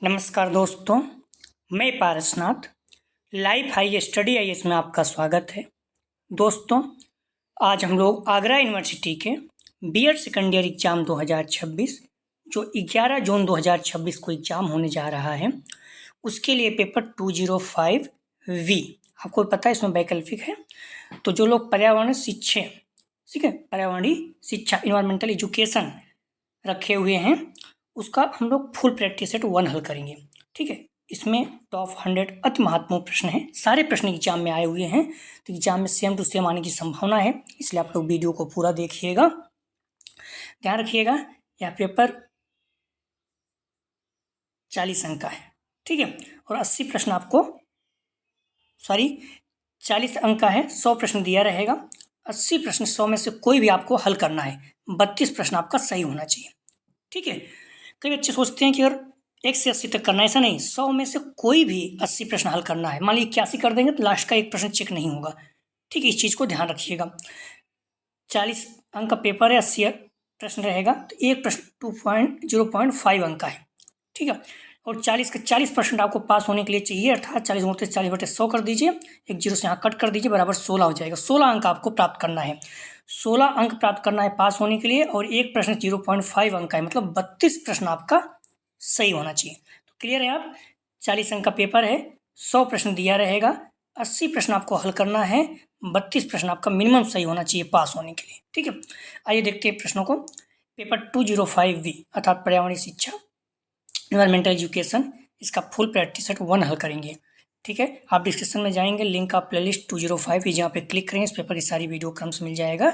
नमस्कार दोस्तों, मैं Parasnath life high study IAS में आपका स्वागत है। दोस्तों, आज हम लोग आगरा यूनिवर्सिटी के बीएड सेकेंड ईयर एग्ज़ाम 2026 जो 11 जून 2026 को एग्ज़ाम होने जा रहा है, उसके लिए पेपर 205V आपको पता है इसमें वैकल्पिक है। तो जो लोग पर्यावरण शिक्षा, ठीक है, पर्यावरणीय शिक्षा इन्वायरमेंटल एजुकेशन रखे हुए हैं, उसका हम लोग फुल प्रैक्टिस सेट 1 हल करेंगे। ठीक है, इसमें टॉप 100 अति महत्वपूर्ण प्रश्न हैं। सारे प्रश्न एग्जाम में आए हुए हैं, तो एग्जाम में सेम टू सेम आने की संभावना है, इसलिए आप लोग वीडियो को पूरा देखिएगा। ध्यान रखिएगा, यह पेपर 40 अंक का है। ठीक है, और 80 प्रश्न आपको 40 अंक का है, 100 प्रश्न दिया रहेगा। 80 प्रश्न 100 में से कोई भी आपको हल करना है। 32 प्रश्न आपका सही होना चाहिए। ठीक है, कई बच्चे सोचते हैं कि अगर 1 से 80 तक करना है, ऐसा नहीं, 100 में से कोई भी 80 प्रश्न हल करना है। मान लीजिए 81 कर देंगे तो लास्ट का 1 प्रश्न चेक नहीं होगा। ठीक है, इस चीज़ को ध्यान रखिएगा। 40 अंक का पेपर है, 80 प्रश्न रहेगा, तो एक प्रश्न 0.5 अंक का है। ठीक है, और 40 का 40% आपको पास होने के लिए चाहिए, अर्थात 40 गुणित 40/100 कर दीजिए, एक जीरो से यहाँ कट कर दीजिए, बराबर 16 हो जाएगा। 16 अंक आपको प्राप्त करना है। 16 अंक प्राप्त करना है पास होने के लिए, और एक प्रश्न 0.5 अंक का है, मतलब 32 प्रश्न आपका सही होना चाहिए। तो क्लियर है आप, 40 अंक का पेपर है, 100 प्रश्न दिया रहेगा, 80 प्रश्न आपको हल करना है, 32 प्रश्न आपका मिनिमम सही होना चाहिए पास होने के लिए। ठीक है, आइए देखते हैं प्रश्नों को। पेपर 205V अर्थात पर्यावरणीय शिक्षा इन्वायरमेंटल एजुकेशन, इसका फुल प्रैक्टिस सेट 1 हल करेंगे। ठीक है, आप डिस्क्रिप्शन में जाएंगे, लिंक आप प्लेलिस्ट 205 जहाँ पे क्लिक करेंगे, इस पेपर की सारी वीडियो क्रम से मिल जाएगा,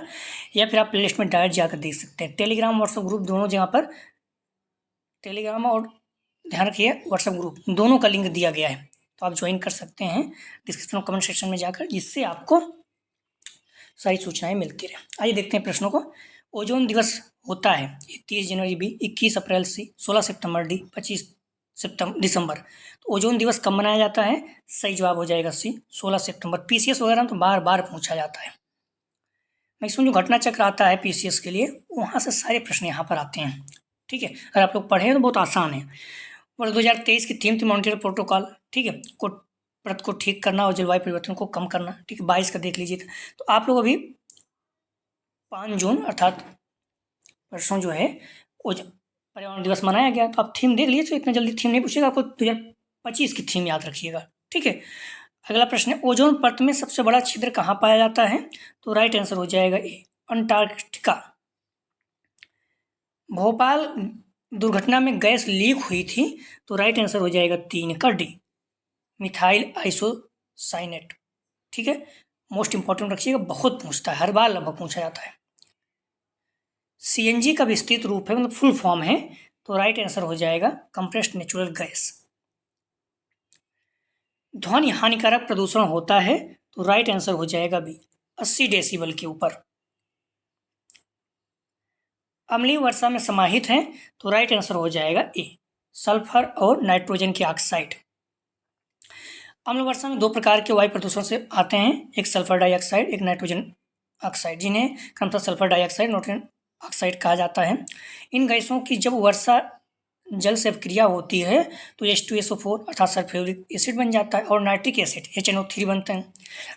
या फिर आप प्लेलिस्ट में डायरेक्ट जाकर देख सकते हैं। टेलीग्राम व्हाट्सएप ग्रुप दोनों, जहाँ पर टेलीग्राम और ध्यान रखिए व्हाट्सएप ग्रुप दोनों का लिंक दिया गया है, तो आप ज्वाइन कर सकते हैं डिस्क्रिप्शन और कमेंट सेक्शन में जाकर, जिससे आपको सारी सूचनाएं मिलती रहे। आइए देखते हैं प्रश्नों को। ओजोन दिवस होता है 30 जनवरी बी, 21 अप्रैल सी, 16 सितंबर डी, 25 दिसंबर। तो ओजोन दिवस कब मनाया जाता है? सही जवाब हो जाएगा सी, 16 सितंबर। पीसीएस वगैरह में तो बार बार पूछा जाता है। मैक्सिमम जो घटना चक्र आता है पीसीएस के लिए, वहाँ से सारे प्रश्न यहाँ पर आते हैं। ठीक है, अगर आप लोग पढ़ें तो बहुत आसान है। वर्ष 2023 की थीम थी मॉन्ट्रियल प्रोटोकॉल। ठीक है, प्रत को ठीक करना और जलवायु परिवर्तन को कम करना। ठीक है, 22 का देख लीजिए। तो आप लोग अभी 5 जून अर्थात परसों जो है पर्यावरण दिवस मनाया गया, तो आप थीम देख लीजिए, तो इतना जल्दी थीम नहीं पूछेगा आपको, 2025 की थीम याद रखिएगा। ठीक है, अगला प्रश्न है, ओजोन परत में सबसे बड़ा छिद्र कहाँ पाया जाता है? तो राइट आंसर हो जाएगा ए, अंटार्कटिका। भोपाल दुर्घटना में गैस लीक हुई थी, तो राइट आंसर हो जाएगा 3 का डी, मिथाइल आइसोसाइनेट। ठीक है, मोस्ट इंपॉर्टेंट रखिएगा, बहुत पूछता है, हर बार लगभग पूछा जाता है। सीएनजी का विस्तृत रूप है, मतलब फुल फॉर्म है, तो राइट आंसर हो जाएगा कंप्रेस्ड नेचुरल गैस। ध्वनि हानिकारक प्रदूषण होता है, तो राइट आंसर हो जाएगा बी, 80 डेसिबल के ऊपर। अम्लीय वर्षा में समाहित है, तो राइट आंसर हो जाएगा ए, सल्फर और नाइट्रोजन की ऑक्साइड। अम्ल वर्षा में 2 प्रकार के वायु प्रदूषण से आते हैं, एक सल्फर डाइऑक्साइड, एक नाइट्रोजन ऑक्साइड, जिन्हें क्रमशः सल्फर डाइऑक्साइड, नाइट्रोजन ऑक्साइड कहा जाता है। इन गैसों की जब वर्षा जल से अभिक्रिया होती है तो H2SO4 अर्थात सल्फ्यूरिक एसिड बन जाता है, और नाइट्रिक एसिड HNO3 बनते हैं,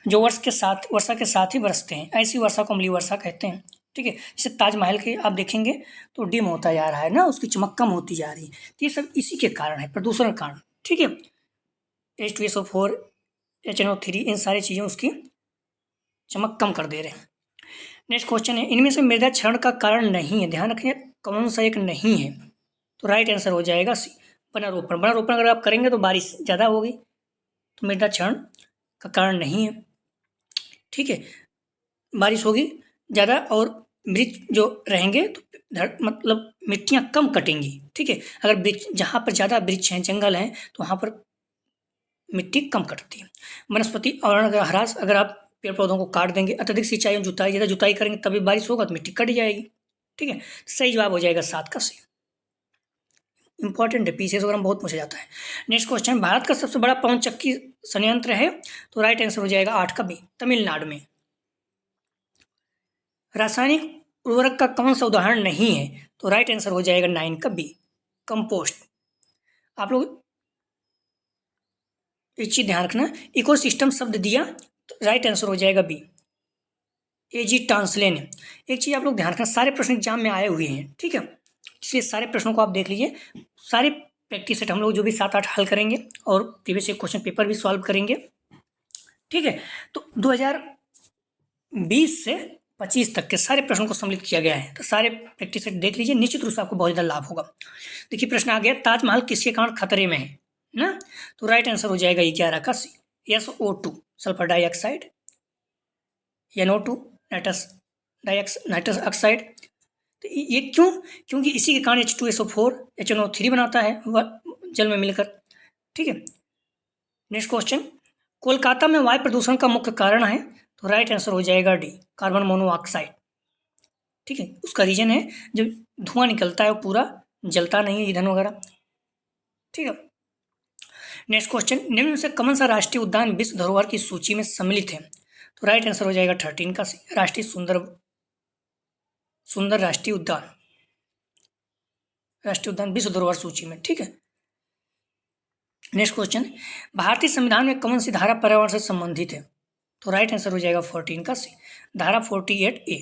जो वर्षा के साथ ही बरसते हैं। ऐसी वर्षा को अम्लीय वर्षा कहते हैं। ठीक है, जैसे ताजमहल के आप देखेंगे तो डिम होता जा रहा है ना, उसकी चमक कम होती जा रही है, तो ये सब इसी के कारण है, प्रदूषण के कारण। ठीक है, H2SO4 HNO3 इन सारी चीज़ें उसकी चमक कम कर दे रहे हैं। नेक्स्ट क्वेश्चन है, इनमें से मृदा क्षरण का कारण नहीं है, ध्यान रखिए कौन सा एक नहीं है? तो राइट आंसर हो जाएगा सी, वनारोपण। वनारोपण अगर आप करेंगे तो बारिश ज़्यादा होगी, तो मृदा क्षरण का कारण नहीं है। ठीक है, बारिश होगी ज़्यादा और वृक्ष जो रहेंगे तो मतलब मिट्टियाँ कम कटेंगी। ठीक है, अगर वृक्ष जहाँ पर ज़्यादा वृक्ष हैं, जंगल हैं, तो वहाँ पर मिट्टी कम कटती है। वनस्पति आवरण अगर ह्रास, अगर आप पेड़ पौधों को काट देंगे, अत्यधिक सिंचाई और जुताई, ज़्यादा जुताई करेंगे तभी बारिश होगा तो मिट्टी कट जाएगी। ठीक है, सही जवाब हो जाएगा 7 का सी, इंपॉर्टेंट है, पीसीएस वगैरह में बहुत पूछा जाता है। नेक्स्ट क्वेश्चन, भारत का सबसे बड़ा पवन चक्की संयंत्र है, तो राइट आंसर हो जाएगा 8 का बी, तमिलनाडु में। रासायनिक उर्वरक का कौन सा उदाहरण नहीं है? तो राइट आंसर हो जाएगा 9 का बी, कंपोस्ट। आप लोग एक चीज़ ध्यान रखना, इकोसिस्टम शब्द दिया तो राइट आंसर हो जाएगा बी, एजी टांसले ने। एक चीज़ आप लोग ध्यान रखना, सारे प्रश्न एग्जाम में आए हुए हैं, ठीक है, इसलिए सारे प्रश्नों को आप देख लीजिए। सारे प्रैक्टिस सेट हम लोग जो भी 7-8 हल करेंगे और प्रीवियस ईयर क्वेश्चन पेपर भी सॉल्व करेंगे, ठीक है। तो 2020 से 25 तक के सारे प्रश्नों को सम्मिलित किया गया है, तो सारे प्रैक्टिस सेट देख लीजिए, निश्चित रूप से आपको बहुत ज़्यादा लाभ होगा। देखिए प्रश्न आ गया, ताजमहल किसके कारण खतरे में है ना, तो राइट आंसर हो जाएगा 11 का सी, SO2 sulphur dioxide, NO2 nitrous oxide. तो ये क्यों, क्योंकि इसी के कारण H2SO4 HNO3 बनाता है जल में मिलकर, ठीक है। नेक्स्ट क्वेश्चन, कोलकाता में वायु प्रदूषण का मुख्य कारण है, तो राइट आंसर हो जाएगा डी, कार्बन मोनोऑक्साइड, ठीक है। उसका रीजन है जब धुआं निकलता है वो पूरा जलता नहीं है, ईंधन वगैरह, ठीक है। नेक्स्ट क्वेश्चन, निम्न में से कौन सा राष्ट्रीय उद्यान विश्व धरोहर की सूची में सम्मिलित है, तो राइट आंसर हो जाएगा 13 का सी, राष्ट्रीय सुंदर राष्ट्रीय उद्यान विश्व धरोहर सूची में, ठीक है। नेक्स्ट क्वेश्चन, भारतीय संविधान में कौन सी धारा पर्यावरण से संबंधित है, तो राइट आंसर हो जाएगा 14 का सी, धारा 48A,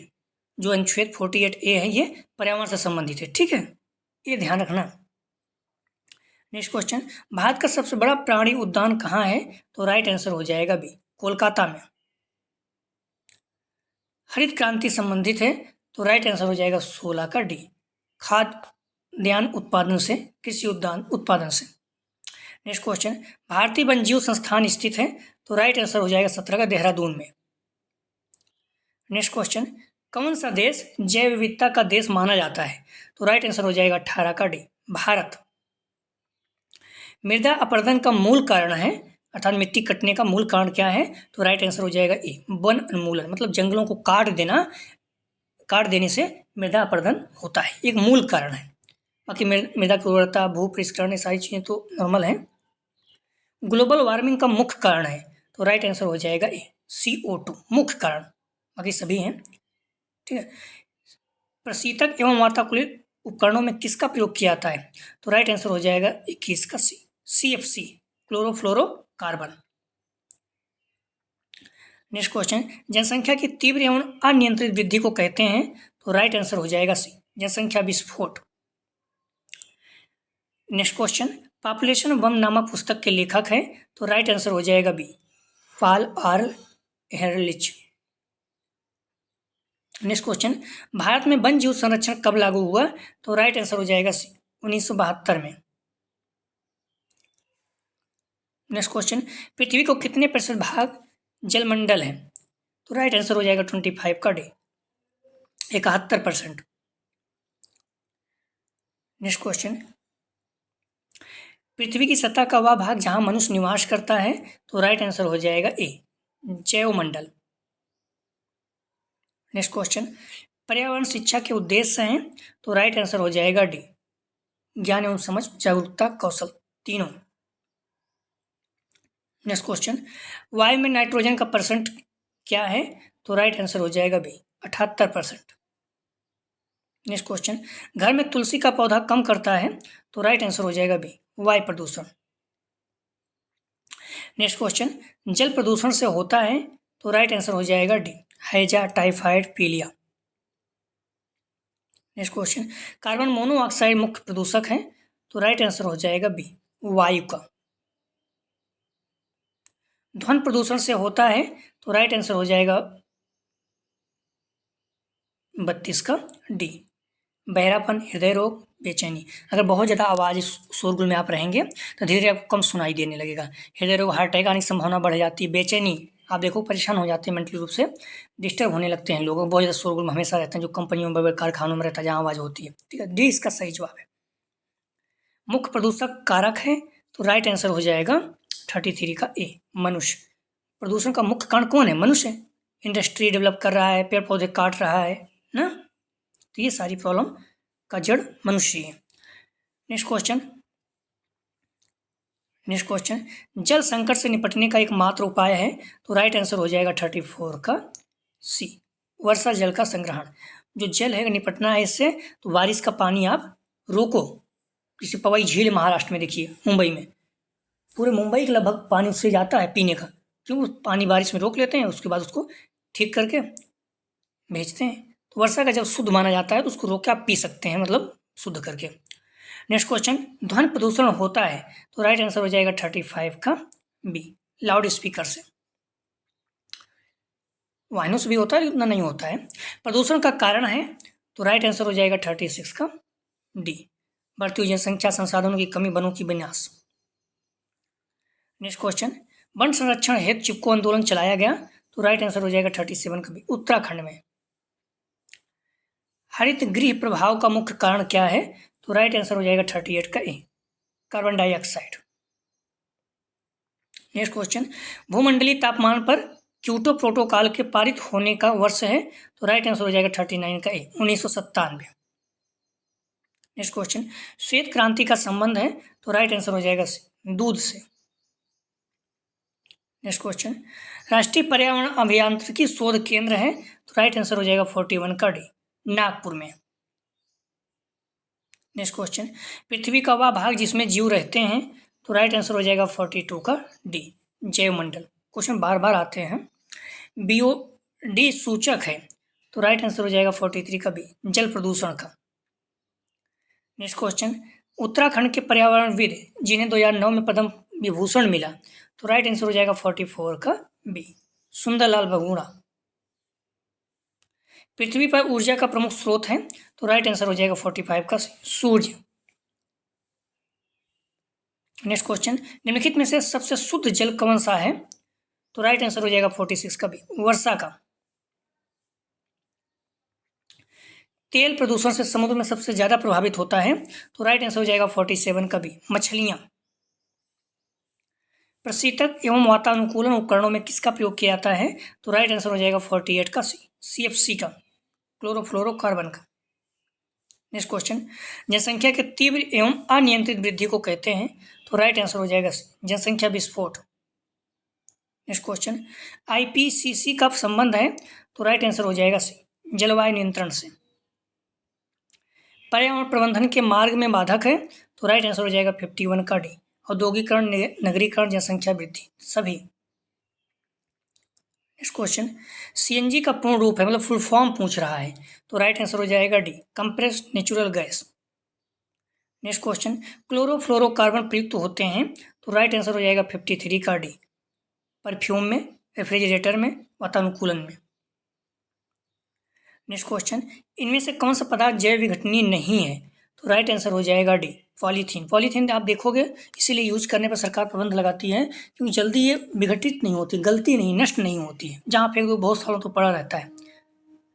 जो अनुच्छेद 48A है ये पर्यावरण से संबंधित है, ठीक है, ये ध्यान रखना। नेक्स्ट क्वेश्चन, भारत का सबसे बड़ा प्राणी उद्यान कहाँ है, तो राइट आंसर हो जाएगा बी, कोलकाता में। हरित क्रांति संबंधित है, तो राइट आंसर हो जाएगा 16 का डी, खाद्यान्न उत्पादन से, कृषि उद्यान उत्पादन से। नेक्स्ट क्वेश्चन, भारतीय वन्यजीव संस्थान स्थित है, तो राइट आंसर हो जाएगा 17 का देहरादून में। नेक्स्ट क्वेश्चन, कौन सा देश जैव विविधता का देश माना जाता है, तो राइट आंसर हो जाएगा 18 का डी, भारत। मृदा अपरदन का मूल कारण है, अर्थात मिट्टी कटने का मूल कारण क्या है, तो राइट आंसर हो जाएगा ए, वन उन्मूलन, मतलब जंगलों को काट देने से मृदा अपरदन होता है, एक मूल कारण है। बाकी मृदा की उर्वरता, भू परिष्करण, ये सारी चीज़ें तो नॉर्मल हैं। ग्लोबल वार्मिंग का मुख्य कारण है, तो राइट आंसर हो जाएगा ए, CO2 मुख्य कारण, बाकी सभी हैं, ठीक है। प्रशीतक एवं वातानुकूलित उपकरणों में किसका प्रयोग किया जाता है, तो राइट आंसर हो जाएगा 21 का सी, CFC क्लोरोफ्लोरोकार्बन। नेक्स्ट क्वेश्चन, जनसंख्या की तीव्र एवं अनियंत्रित वृद्धि को कहते हैं, तो राइट आंसर हो जाएगा सी, जनसंख्या विस्फोट। नेक्स्ट क्वेश्चन, पॉपुलेशन बम नामक पुस्तक के लेखक हैं, तो राइट आंसर हो जाएगा B, Paul R Ehrlich. Next question, भारत में वन जीव संरक्षण कब लागू हुआ, तो राइट आंसर हो जाएगा सी, 1972 में। नेक्स्ट क्वेश्चन, पृथ्वी को कितने प्रतिशत भाग जलमंडल है, तो राइट आंसर हो जाएगा 25 का डी, 71%। नेक्स्ट क्वेश्चन, पृथ्वी की सतह का वह भाग जहां मनुष्य निवास करता है, तो राइट आंसर हो जाएगा ए, जैवमंडल। नेक्स्ट क्वेश्चन, पर्यावरण शिक्षा के उद्देश्य हैं, तो राइट आंसर हो जाएगा डी, ज्ञान एवं समझ, जागरूकता, कौशल, तीनों। नेक्स्ट क्वेश्चन, वायु में नाइट्रोजन का परसेंट क्या है, तो राइट आंसर हो जाएगा बी, 78%। नेक्स्ट क्वेश्चन, घर में तुलसी का पौधा कम करता है, तो राइट आंसर हो जाएगा बी, वायु प्रदूषण। नेक्स्ट क्वेश्चन, जल प्रदूषण से होता है, तो राइट आंसर हो जाएगा डी, हैजा, टाइफाइड, पीलिया। नेक्स्ट क्वेश्चन, कार्बन मोनोऑक्साइड मुख्य प्रदूषक है, तो राइट आंसर हो जाएगा बी, वायु का। ध्वनि प्रदूषण से होता है, तो राइट आंसर हो जाएगा 32 का डी, बहरापन, हृदय रोग, बेचैनी। अगर बहुत ज़्यादा आवाज़ शोरगुल में आप रहेंगे तो धीरे धीरे आपको कम सुनाई देने लगेगा, हृदय रोग, हार्ट अटैक आने की संभावना बढ़ जाती है, बेचैनी, आप देखो परेशान हो जाते हैं, मेंटली रूप से डिस्टर्ब होने लगते हैं लोग, बहुत ज़्यादा शोरगुल में हमेशा रहते हैं, जो कंपनियों में, बड़े कारखानों में रहता है जहाँ आवाज़ होती है, ठीक है, डी इसका सही जवाब है। मुख्य प्रदूषक कारक है, तो राइट आंसर हो जाएगा 33 का ए, मनुष्य। प्रदूषण का मुख्य कारण कौन है, मनुष्य। इंडस्ट्री डेवलप कर रहा है, पेड़ पौधे काट रहा है ना, तो ये सारी प्रॉब्लम का जड़ मनुष्य है। नेक्स्ट क्वेश्चन, जल संकट से निपटने का एकमात्र उपाय है, तो राइट आंसर हो जाएगा 34 का सी, वर्षा जल का संग्रहण। जो जल है, निपटना है इससे, तो बारिश का पानी आप रोको, किसी पवई झील महाराष्ट्र में देखिए, मुंबई में, पूरे मुंबई का लगभग पानी उससे जाता है पीने का, क्यों? पानी बारिश में रोक लेते हैं, उसके बाद उसको ठीक करके भेजते हैं। तो वर्षा का जब शुद्ध माना जाता है तो उसको रोक के आप पी सकते हैं, मतलब शुद्ध करके। नेक्स्ट क्वेश्चन, ध्वनि प्रदूषण होता है तो राइट आंसर हो जाएगा 35 का बी, लाउड स्पीकर से। वाहनों से भी होता है, उतना नहीं होता है। प्रदूषण का कारण है तो राइट आंसर हो जाएगा 36 का डी, बढ़ती हुई जनसंख्या, संसाधनों की कमी, वनों की विनाश। नेक्स्ट क्वेश्चन, वन संरक्षण हेतु चिपको आंदोलन चलाया गया तो राइट आंसर हो जाएगा 37 का बी, उत्तराखंड में। हरित गृह प्रभाव का मुख्य कारण क्या है तो राइट आंसर हो जाएगा 38 का ए, कार्बन डाइऑक्साइड। नेक्स्ट क्वेश्चन, भूमंडलीय तापमान पर क्योटो प्रोटोकॉल के पारित होने का वर्ष है तो राइट आंसर हो जाएगा 39 का ए, 1997। नेक्स्ट क्वेश्चन, श्वेत क्रांति का संबंध है तो राइट आंसर हो जाएगा दूध से। नेक्स्ट क्वेश्चन, राष्ट्रीय पर्यावरण अभियांत्रिकी शोध केंद्र है तो राइट आंसर हो जाएगा 41 का डी, नागपुर में। नेक्स्ट क्वेश्चन, पृथ्वी का वह भाग जिसमें जीव रहते हैं तो राइट आंसर हो जाएगा 42 का डी, जैवमंडल। क्वेश्चन बार बार आते हैं। BOD सूचक है तो राइट आंसर हो जाएगा 43 का बी, जल प्रदूषण का। नेक्स्ट क्वेश्चन, उत्तराखंड के पर्यावरणविद जिन्हें 2009 में पद्म विभूषण मिला तो राइट आंसर हो जाएगा 44 का बी, सुंदरलाल बगुड़ा। पृथ्वी पर ऊर्जा का प्रमुख स्रोत है तो राइट आंसर हो जाएगा 45 का सूर्य। नेक्स्ट क्वेश्चन, निम्नलिखित में से सबसे शुद्ध जल कौन सा है तो राइट आंसर हो जाएगा 46 का बी, वर्षा का। तेल प्रदूषण से समुद्र में सबसे ज्यादा प्रभावित होता है तो राइट आंसर हो जाएगा 47 का बी, मछलियां। प्रशीतक एवं वातानुकूलन उपकरणों में किसका प्रयोग किया जाता है तो राइट आंसर हो जाएगा 48 का सी, CFC का, क्लोरोफ्लोरोकार्बन का। नेक्स्ट क्वेश्चन, जनसंख्या के तीव्र एवं अनियंत्रित वृद्धि को कहते हैं तो राइट आंसर हो जाएगा जनसंख्या विस्फोट। नेक्स्ट क्वेश्चन, IPCC का संबंध है तो राइट आंसर हो जाएगा सी, जलवायु नियंत्रण से। पर्यावरण प्रबंधन के मार्ग में बाधक है तो राइट आंसर हो जाएगा 51 का डी, औद्योगिकरण, नगरीकरण, जनसंख्या वृद्धि, सभी। नेक्स्ट क्वेश्चन, CNG का पूर्ण रूप है, मतलब फुल फॉर्म पूछ रहा है तो राइट आंसर हो जाएगा D, compressed natural gas. Next question, chlorofluorocarbon प्रयुक्त होते हैं तो राइट आंसर हो जाएगा 53 का डी, परफ्यूम में, रेफ्रिजरेटर में, वातानुकूलन में। नेक्स्ट क्वेश्चन, इनमें से कौन सा पदार्थ जैव विघटनीय नहीं है तो राइट आंसर हो जाएगा डी, पॉलीथीन। पॉलीथीन आप देखोगे इसीलिए यूज करने पर सरकार प्रतिबंध लगाती है क्योंकि जल्दी ये विघटित नहीं होती, गलती नहीं, नष्ट नहीं होती है, जहाँ फेंक दो बहुत सालों तो पड़ा रहता है।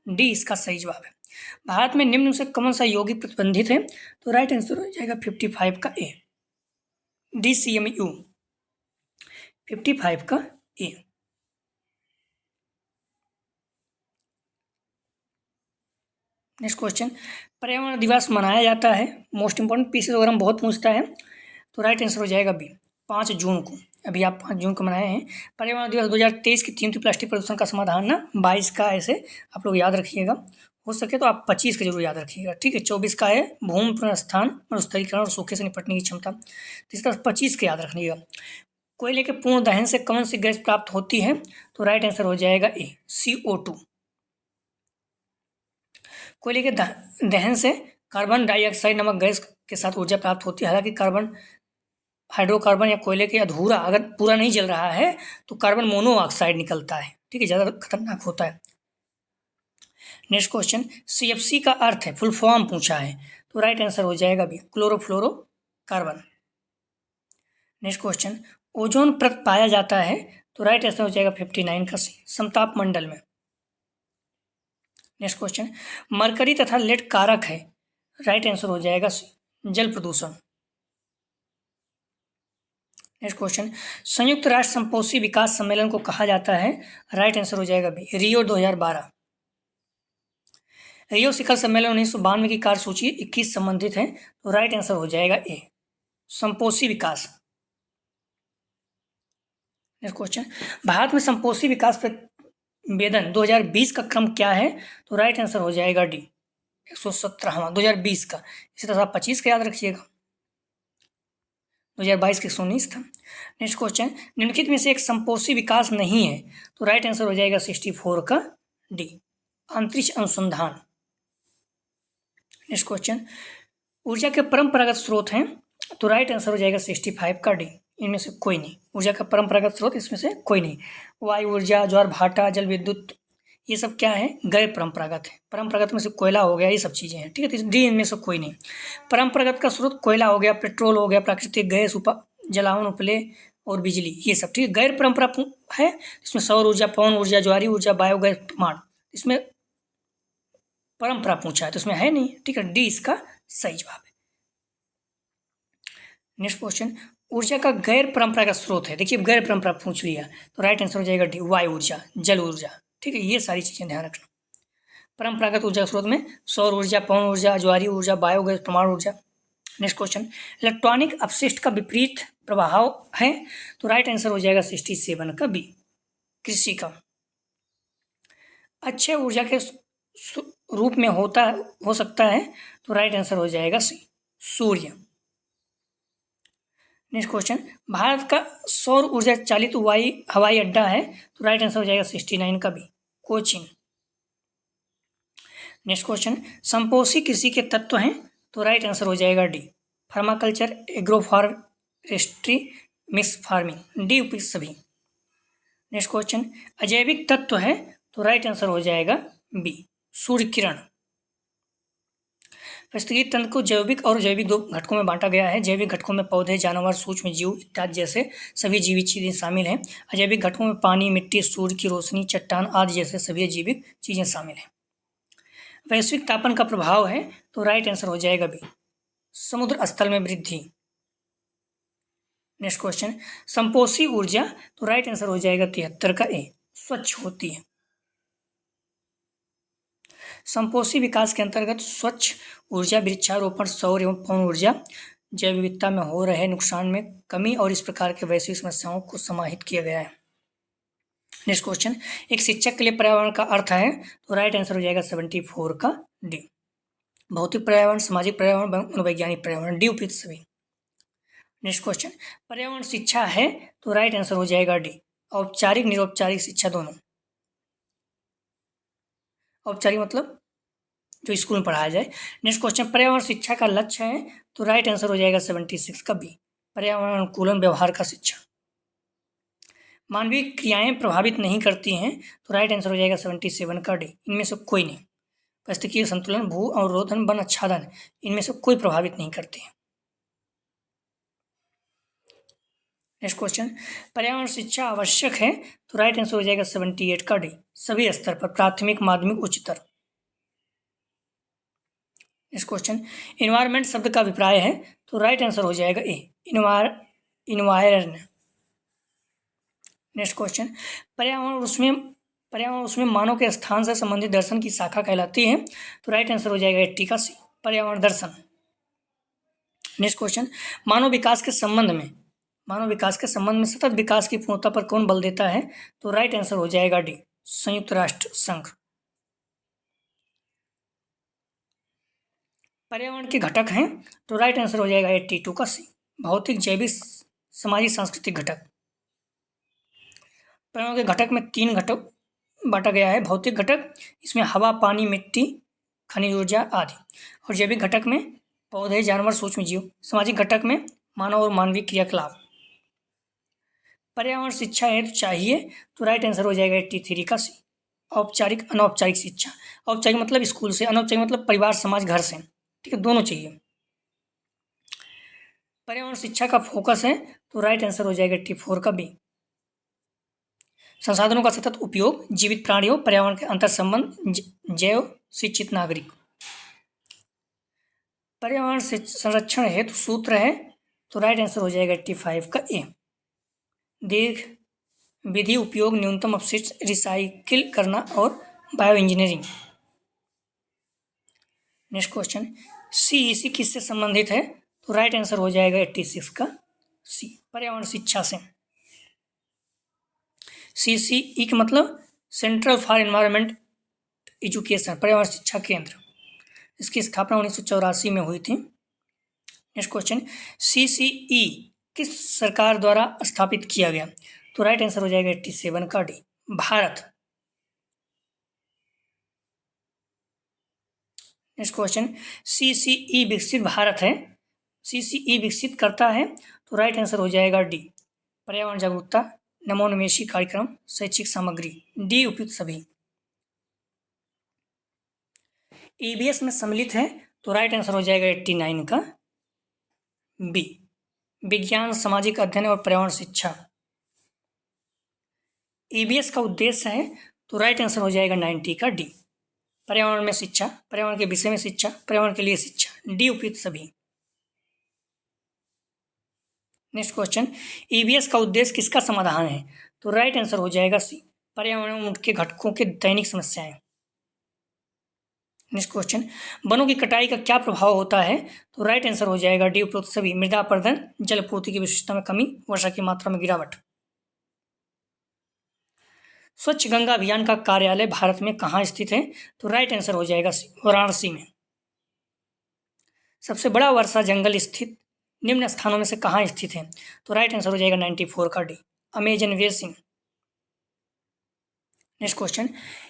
डी इसका सही जवाब है। भारत में निम्न में से कौन सा यौगिक प्रतिबंधित है तो राइट आंसर हो जाएगा 55 का ए, DCMU, 55 का ए। नेक्स्ट क्वेश्चन, पर्यावरण दिवस मनाया जाता है, मोस्ट इंपॉर्टेंट पीसेस वगैरह में बहुत पूछता है तो राइट आंसर हो जाएगा बी, 5 जून को। अभी आप 5 जून को मनाए हैं। पर्यावरण दिवस 2023 की थीम थी प्लास्टिक प्रदूषण का समाधान ना, 22 का ऐसे आप लोग याद रखिएगा, हो सके तो आप 25 का जरूर याद रखिएगा, ठीक है। 24 का है भूमि पुनर्स्थान, मरुस्थलीकरण और सूखे से निपटने की क्षमता, तो इसका 25 का याद रखिएगा। कोयले के पूर्ण दहन से कौन सी गैस प्राप्त होती है तो राइट आंसर हो जाएगा ए, CO2। कोयले के दहन से कार्बन डाइऑक्साइड नामक गैस के साथ ऊर्जा प्राप्त होती है। हालांकि कार्बन हाइड्रोकार्बन या कोयले के अधूरा अगर पूरा नहीं जल रहा है तो कार्बन मोनोऑक्साइड निकलता है, ठीक है, ज़्यादा खतरनाक होता है। नेक्स्ट क्वेश्चन, CFC का अर्थ है, फुल फॉर्म पूछा है तो राइट आंसर हो जाएगा भी, क्लोरोफ्लोरोकार्बन। नेक्स्ट क्वेश्चन, ओजोन परत पाया जाता है तो राइट आंसर हो जाएगा 59 का सी, समताप मंडल में। नेक्स्ट क्वेश्चन, मरकरी तथा लेड कारक है, राइट आंसर हो जाएगा सी, जल प्रदूषण। नेक्स्ट क्वेश्चन, संयुक्त राष्ट्र संपोषी विकास सम्मेलन को कहा जाता है, राइट आंसर हो जाएगा बी, रियो 2012। रियो शिखर सम्मेलन 1992 की कार्यसूची 21 संबंधित है तो राइट आंसर हो जाएगा ए, संपोषी विकास। नेक्स्ट क्वेश्चन, भारत में संपोषी विकास प्रतिवेदन 2020 का क्रम क्या है तो राइट आंसर हो जाएगा डी, 117वां 2020 का। इसी तरह आप 25 का याद रखिएगा। 2022 के 119 था। नेक्स्ट क्वेश्चन, निम्नलिखित में से एक संपोषी विकास नहीं है, तो राइट आंसर हो जाएगा 64 का डी, अंतरिक्ष अनुसंधान। नेक्स्ट क्वेश्चन, ऊर्जा के परंपरागत स्रोत हैं, तो राइट आंसर हो जाएगा 65 का डी, इनमें से कोई नहीं। ऊर्जा का परंपरागत स्रोत इसमें से कोई नहीं। वायु ऊर्जा, ज्वार भाटा, जल विद्युत, ये सब क्या है, गैर परंपरागत है। परंपरागत में से कोयला हो गया, ये सब चीज़ें हैं, ठीक है। तो डी इनमें से कोई नहीं। परंपरागत का स्रोत कोयला हो गया, पेट्रोल हो गया, प्राकृतिक गैस, जलावन, उपले और बिजली, ये सब, ठीक है। गैर परंपरा है इसमें सौर ऊर्जा, पवन ऊर्जा, ज्वारी ऊर्जा, बायोगैस प्लांट, इसमें परंपरा पूछा है तो इसमें है नहीं, ठीक है। डी इसका सही जवाब है। नेक्स्ट क्वेश्चन, ऊर्जा का गैर परंपरागत स्रोत है, देखिए गैर परंपरा पूछ लिया तो राइट आंसर हो जाएगा डी, वायु ऊर्जा, जल ऊर्जा, ठीक है। ये सारी चीजें ध्यान रखना। परंपरागत ऊर्जा स्रोत में सौर ऊर्जा, पवन ऊर्जा, ज्वारी ऊर्जा, बायोगैस, परमाणु ऊर्जा। नेक्स्ट क्वेश्चन, इलेक्ट्रॉनिक अपशिष्ट का विपरीत प्रभाव है, तो राइट आंसर हो जाएगा 67 का बी, कृषि का। अक्षय ऊर्जा के रूप में हो सकता है, तो राइट आंसर हो जाएगा सी, सूर्य। नेक्स्ट क्वेश्चन, भारत का सौर ऊर्जा चालित हवाई अड्डा है, तो राइट आंसर हो जाएगा 69 का बी, कोचीन। नेक्स्ट क्वेश्चन, संपोषी कृषि के तत्व हैं, तो राइट आंसर हो जाएगा D, permaculture, agro forestry, mix farming, D उपयुक्त सभी। नेक्स्ट क्वेश्चन, अजैविक तत्व है, तो राइट आंसर हो जाएगा बी, सूर्य किरण। पारिस्थितिकी तंत्र को जैविक और जैविक दो घटकों में बांटा गया है। जैविक घटकों में पौधे, जानवर, सूक्ष्म जीव इत्यादि जैसे सभी जीवित चीजें शामिल हैं। अजैविक घटकों में पानी, मिट्टी, सूर्य की रोशनी, चट्टान आदि जैसे सभी जैविक चीजें शामिल हैं। वैश्विक तापन का प्रभाव है, तो राइट आंसर हो जाएगा बी, समुद्र स्थल में वृद्धि। नेक्स्ट क्वेश्चन, संपोषी ऊर्जा, तो राइट आंसर हो जाएगा 73 का ए, स्वच्छ होती है। संपोषी विकास के अंतर्गत स्वच्छ ऊर्जा, वृक्षारोपण, सौर एवं पवन ऊर्जा, जैव विविधता में हो रहे नुकसान में कमी और इस प्रकार के वैश्विक समस्याओं को समाहित किया गया है। नेक्स्ट क्वेश्चन, एक शिक्षक के लिए पर्यावरण का अर्थ है, तो राइट आंसर हो जाएगा 74 का डी, भौतिक पर्यावरण, सामाजिक पर्यावरण, मनोवैज्ञानिक पर्यावरण, डी उपयुक्त सभी। नेक्स्ट क्वेश्चन, पर्यावरण शिक्षा है, तो राइट आंसर हो जाएगा डी, औपचारिक निरौपचारिक शिक्षा दोनों। औपचारिक मतलब जो स्कूल में पढ़ाया जाए। नेक्स्ट क्वेश्चन, पर्यावरण शिक्षा का लक्ष्य है, तो राइट आंसर हो जाएगा 76 का बी, पर्यावरण अनुकूलन व्यवहार का शिक्षा। मानवीय क्रियाएं प्रभावित नहीं करती हैं, तो राइट आंसर हो जाएगा 77 का डी, इनमें से कोई नहीं। पारिस्थितिकीय संतुलन, भू अवरोधन, वन आच्छादन, इनमें से कोई प्रभावित नहीं करती है। नेक्स्ट क्वेश्चन, पर्यावरण शिक्षा आवश्यक है, तो राइट आंसर हो जाएगा 78 का डी, सभी स्तर पर, प्राथमिक, माध्यमिक, उच्चतर। नेक्स्ट क्वेश्चन, इन्वायरमेंट शब्द का अभिप्राय है, तो राइट आंसर हो जाएगा ए, इन्वायरन। नेक्स्ट क्वेश्चन, पर्यावरण उसमें मानव के स्थान से संबंधित दर्शन की शाखा कहलाती है, तो राइट आंसर हो जाएगा 80 का सी, पर्यावरण दर्शन। नेक्स्ट क्वेश्चन, मानव विकास के संबंध में सतत विकास की पूर्णता पर कौन बल देता है, तो राइट आंसर हो जाएगा डी, संयुक्त राष्ट्र संघ। पर्यावरण के घटक हैं, तो राइट आंसर हो जाएगा 82 का सी, भौतिक, जैविक, सामाजिक, सांस्कृतिक घटक। पर्यावरण के घटक में 3 घटक बांटा गया है। भौतिक घटक, इसमें हवा, पानी, मिट्टी, खनिज ऊर्जा आदि, और जैविक घटक में पौधे, जानवर, सूक्ष्म जीव। सामाजिक घटक में मानव और मानवीय क्रियाकलाप। पर्यावरण शिक्षा हेतु चाहिए, तो राइट आंसर हो जाएगा 83 का सी, औपचारिक, अनौपचारिक शिक्षा। औपचारिक मतलब स्कूल से, अनौपचारिक मतलब परिवार, समाज, घर से, ठीक है, दोनों चाहिए। पर्यावरण शिक्षा का फोकस है, तो राइट आंसर हो जाएगा 84 का बी, संसाधनों का सतत उपयोग, जीवित प्राणियों, पर्यावरण के अंतर संबंध, जैव शिक्षित नागरिक। पर्यावरण संरक्षण हेतु सूत्र है, तो राइट आंसर हो जाएगा 85 का ए, दीर्घ विधि उपयोग, न्यूनतम अपशिष्ट रिसाइकिल करना और bio engineering. Next question, CEC किससे संबंधित है, तो राइट आंसर हो जाएगा 86 का सी, पर्यावरण शिक्षा से। सीसीई का मतलब सेंट्रल फॉर एनवायरमेंट एजुकेशन, पर्यावरण शिक्षा केंद्र। इसकी स्थापना 1984 में हुई थी। नेक्स्ट क्वेश्चन, सीसीई किस सरकार द्वारा स्थापित किया गया? तो राइट आंसर हो जाएगा 87 का D, Bharat. Next question, CCE विकसित भारत है, CCE विकसित करता है, तो राइट आंसर हो जाएगा डी, पर्यावरण जागरूकता, नमोन्मेषी कार्यक्रम, शैक्षिक सामग्री, डी उपयुक्त सभी। EBS में सम्मिलित है, तो राइट आंसर हो जाएगा 89 का बी, विज्ञान, सामाजिक अध्ययन और पर्यावरण शिक्षा। EBS का उद्देश्य है, तो राइट आंसर हो जाएगा 90 का डी, पर्यावरण में शिक्षा, पर्यावरण के विषय में शिक्षा, पर्यावरण के लिए शिक्षा, डी उपयुक्त सभी। नेक्स्ट क्वेश्चन, EBS का उद्देश्य किसका समाधान है? तो राइट आंसर हो जाएगा सी, पर्यावरण में उनके घटकों के दैनिक समस्याएं। नेक्स्ट क्वेश्चन, वनों की कटाई का क्या प्रभाव होता है? तो राइट आंसर हो जाएगा डी उपयुक्त सभी, मृदा अपरदन, जलपूर्ति की विशिष्टता में कमी, वर्षा की मात्रा में गिरावट। स्वच्छ गंगा अभियान का कार्यालय भारत में कहाँ स्थित है? तो राइट आंसर हो जाएगा सी, वाराणसी में। सबसे बड़ा वर्षा जंगल स्थित निम्न स्थानों में से कहाँ स्थित है? तो राइट आंसर हो जाएगा 94 का D, Amazon basin. Next question,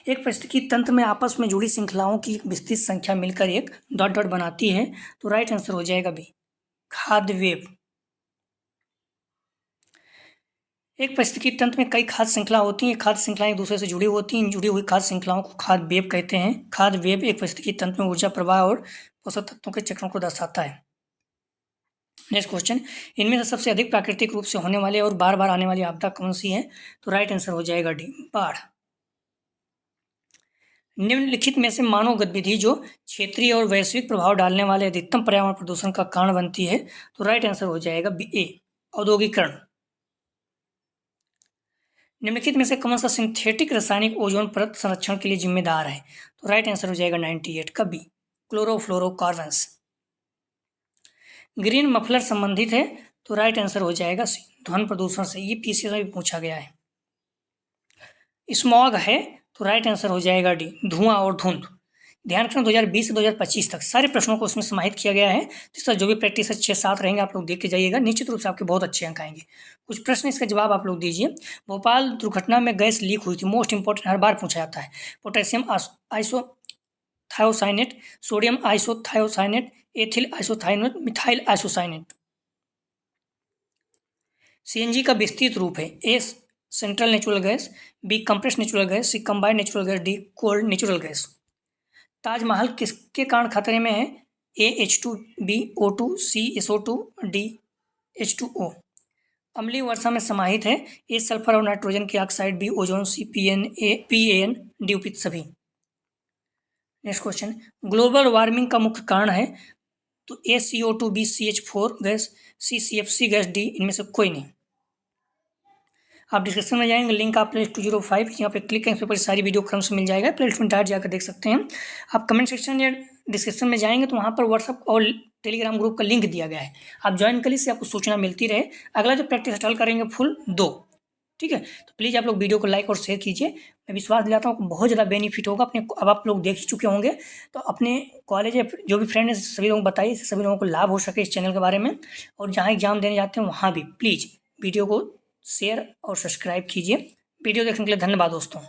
एक पारिस्थितिकी तंत्र में आपस में जुड़ी श्रृंखलाओं की विस्तृत संख्या मिलकर एक डॉट डॉट बनाती है, तो राइट आंसर हो जाएगा बी, खाद्य वेब। एक पारिस्थितिकी तंत्र में कई खाद्य श्रृंखला होती हैं, खाद्य श्रृंखलाएं एक दूसरे से जुड़ी होती हैं, जुड़ी हुई खाद्य श्रृंखलाओं को खाद्य वेब कहते हैं। खाद्य वेब एक पारिस्थितिकी तंत्र में ऊर्जा प्रवाह और पोषक तत्वों के चक्रों को दर्शाता है। नेक्स्ट क्वेश्चन, इनमें से सबसे अधिक प्राकृतिक रूप से होने वाले और बार बार आने वाली आपदा कौन सी है? तो राइट आंसर हो जाएगा डी, बाढ़। निम्नलिखित में से मानव गतिविधि जो क्षेत्रीय और वैश्विक प्रभाव डालने वाले अधिकतम पर्यावरण प्रदूषण का कारण बनती है, तो राइट आंसर हो जाएगा बी, ए, औद्योगिकरण। निम्नलिखित में से कौन सा सिंथेटिक रासायनिक ओजोन परत संरक्षण के लिए जिम्मेदार है? तो राइट आंसर हो जाएगा 98 का बी, क्लोरोफ्लोरोकार्बन्स। ग्रीन मफलर संबंधित है, तो राइट आंसर हो जाएगा सी, ध्वनि प्रदूषण से। ये पीसीएस में भी पूछा गया है। स्मॉग है, तो राइट आंसर हो जाएगा डी, धुआं और धुंध। ध्यान रखना 2020 से 2025 तक सारे प्रश्नों को उसमें समाहित किया गया है। जिसका जो भी प्रैक्टिस 6-7 रहेंगे आप लोग देख के जाइएगा, निश्चित रूप से आपके बहुत अच्छे अंक आएंगे। कुछ प्रश्न इसका जवाब आप लोग दीजिए। भोपाल दुर्घटना में गैस लीक हुई थी, मोस्ट इंपॉर्टेंट, हर बार पूछा जाता है। Potassium isothiocyanate, sodium isothiocyanate, ethyl isothionate, methyl isocyanate. CNG का विस्तृत रूप है, A central natural gas, B compressed natural gas, C combined natural gas, D cold natural gas. Taj Mahal किसके कारण खतरे में है? A H2, B O2, C SO2, D H2O। अम्लीय वर्षा में समाहित है, ए सल्फर और नाइट्रोजन की oxide, B ozone, C PAN, D उपयुक्त सभी। नेक्स्ट क्वेश्चन, ग्लोबल वार्मिंग का मुख्य कारण है? तो ए CO2, बी CH4 गैस, सी CFC गैस, डी इनमें से कोई नहीं। आप डिस्क्रिप्शन में जाएंगे, लिंक आप प्लेलिस्ट 205 यहाँ पे क्लिक करेंगे, पर सारी वीडियो क्रम से मिल जाएगा, प्लेलिस्ट में डायरेक्ट जाकर देख सकते हैं। आप कमेंट सेक्शन या डिस्क्रिप्शन में जाएंगे तो वहाँ पर व्हाट्सअप और टेलीग्राम ग्रुप का लिंक दिया गया है, आप ज्वाइन कर लीजिए, आपको सूचना मिलती रहे। अगला जो प्रैक्टिस हटल करेंगे फुल 2, ठीक है? तो प्लीज़ आप लोग वीडियो को लाइक और शेयर कीजिए। मैं विश्वास दिलाता हूँ बहुत ज़्यादा बेनिफिट होगा अपने। अब आप लोग देख ही चुके होंगे, तो अपने कॉलेज या जो भी फ्रेंड है सभी लोगों को बताइए, सभी लोगों को लाभ हो सके इस चैनल के बारे में। और जहाँ एग्जाम देने जाते हैं वहाँ भी प्लीज़ वीडियो को शेयर और सब्सक्राइब कीजिए। वीडियो देखने के लिए धन्यवाद दोस्तों।